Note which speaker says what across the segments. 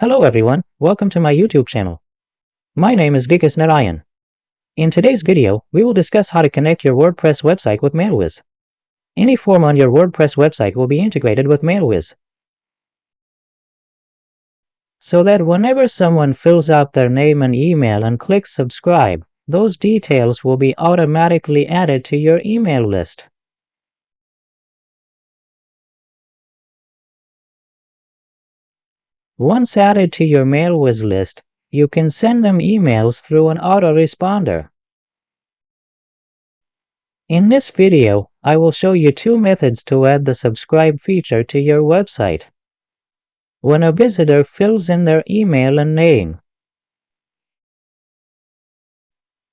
Speaker 1: Hello everyone, welcome to my YouTube channel. My name is Vikas Narayan. In today's video, we will discuss how to connect your WordPress website with MailWizz. Any form on your WordPress website will be integrated with MailWizz, so that whenever someone fills out their name and email and clicks subscribe, those details will be automatically added to your email list. Once added to your MailWizz list, you can send them emails through an autoresponder. In this video, I will show you two methods to add the subscribe feature to your website. When a visitor fills in their email and name,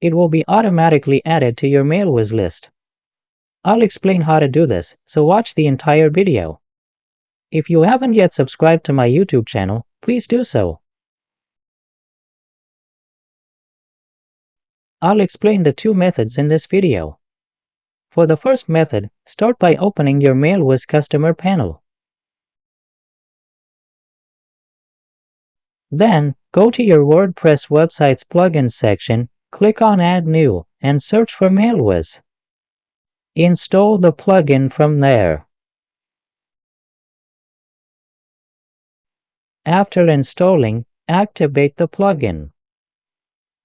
Speaker 1: it will be automatically added to your MailWizz list. I'll explain how to do this, so watch the entire video. If you haven't yet subscribed to my YouTube channel, please do so. I'll explain the two methods in this video. For the first method, start by opening your MailWizz customer panel. Then, go to your WordPress website's plugins section, click on Add New, and search for MailWizz. Install the plugin from there. After installing, activate the plugin.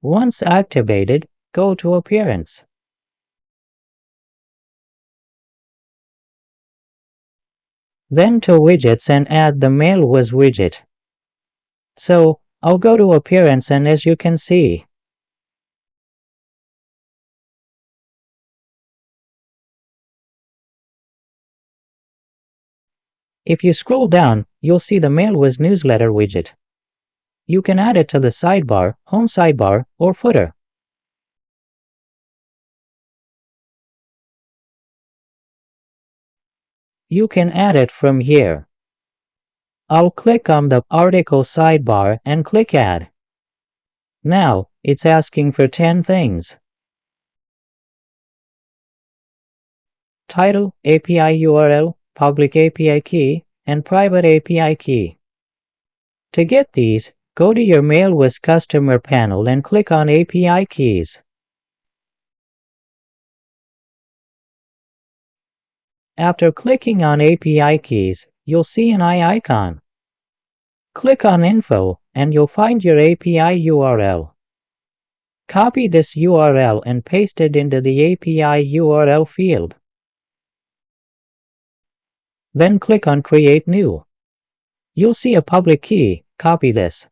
Speaker 1: Once activated, go to Appearance. Then to Widgets and add the MailWizz widget. So, I'll go to Appearance and as you can see, if you scroll down, you'll see the MailWizz newsletter widget. You can add it to the sidebar, home sidebar, or footer. You can add it from here. I'll click on the article sidebar and click Add. Now, it's asking for 10 things. Title, API URL, public API key, and private API key. To get these, go to your MailWizz customer panel and click on API keys. After clicking on API keys, you'll see an eye icon. Click on Info, and you'll find your API URL. Copy this URL and paste it into the API URL field. Then click on Create New. You'll see a public key. Copy this.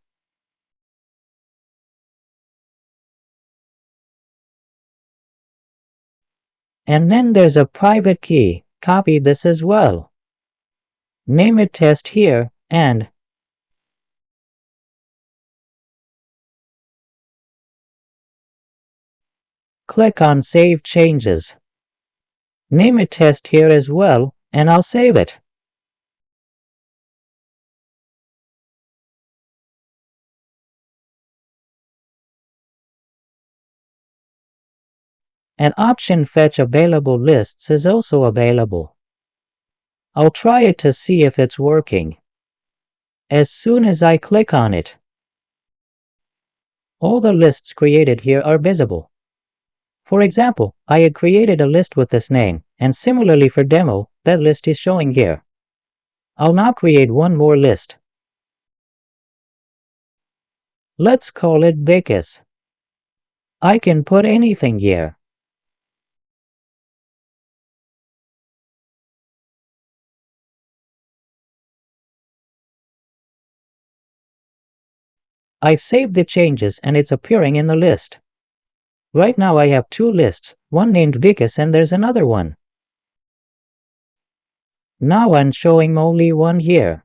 Speaker 1: And then there's a private key. Copy this as well. Name it Test here, and click on Save Changes. Name it Test here as well, and I'll save it. An option Fetch Available Lists is also available. I'll try it to see if it's working. As soon as I click on it, all the lists created here are visible. For example, I had created a list with this name, and similarly for demo, that list is showing here. I'll now create one more list. Let's call it Vikas. I can put anything here. I've saved the changes and it's appearing in the list. Right now I have two lists, one named Vikas and there's another one. Now I'm showing only one here.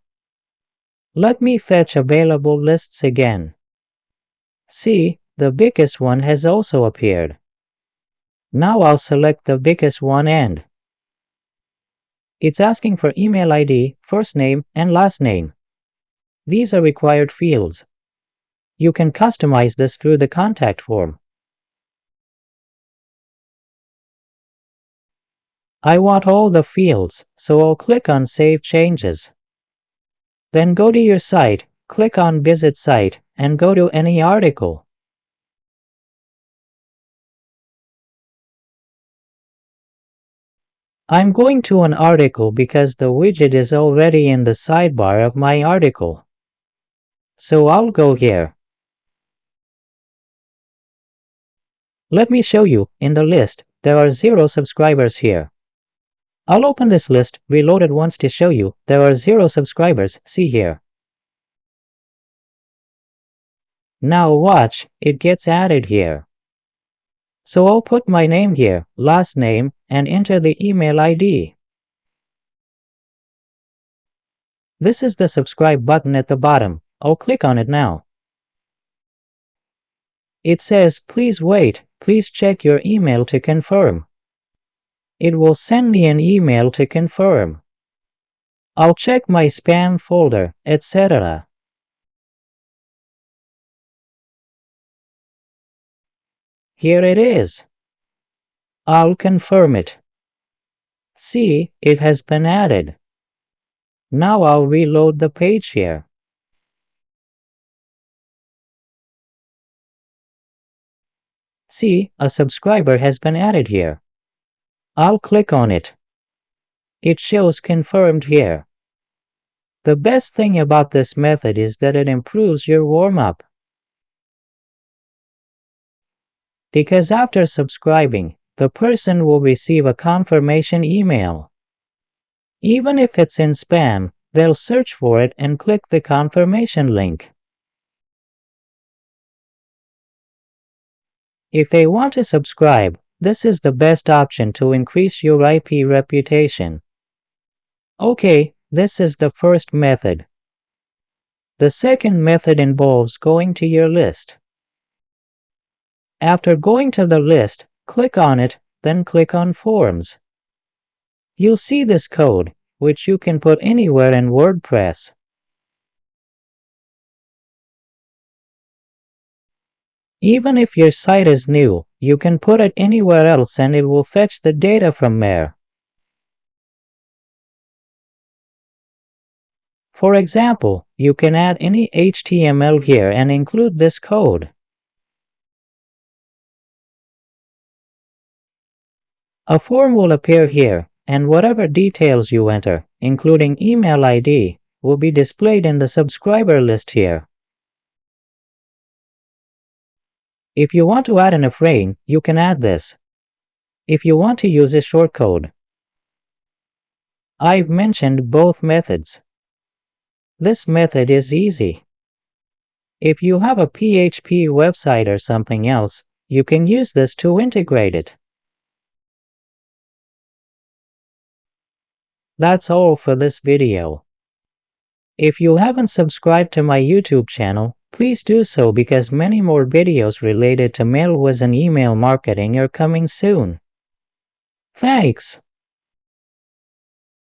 Speaker 1: Let me fetch available lists again. See, the Vikas one has also appeared. Now I'll select the Vikas one and it's asking for email ID, first name, and last name. These are required fields. You can customize this through the contact form. I want all the fields, so I'll click on Save Changes. Then go to your site, click on Visit Site and go to any article. I'm going to an article because the widget is already in the sidebar of my article. So I'll go here. Let me show you, in the list, there are 0 subscribers here. I'll open this list, reload it once to show you, there are 0 subscribers, see here. Now watch, it gets added here. So I'll put my name here, last name, and enter the email ID. This is the subscribe button at the bottom. I'll click on it now. It says, please wait, please check your email to confirm. It will send me an email to confirm. I'll check my spam folder, etc. Here it is. I'll confirm it. See, it has been added. Now I'll reload the page here. See, a subscriber has been added here. I'll click on it. It shows confirmed here. The best thing about this method is that it improves your warm-up. Because after subscribing, the person will receive a confirmation email. Even if it's in spam, they'll search for it and click the confirmation link. If they want to subscribe, this is the best option to increase your IP reputation. Okay, this is the first method. The second method involves going to your list. After going to the list, click on it, then click on Forms. You'll see this code, which you can put anywhere in WordPress. Even if your site is new, you can put it anywhere else and it will fetch the data from there. For example, you can add any HTML here and include this code. A form will appear here, and whatever details you enter, including email ID, will be displayed in the subscriber list here. If you want to add an iframe, you can add this. If you want to use a shortcode. I've mentioned both methods. This method is easy. If you have a PHP website or something else, you can use this to integrate it. That's all for this video. If you haven't subscribed to my YouTube channel, please do so because many more videos related to MailWizz and email marketing are coming soon. Thanks!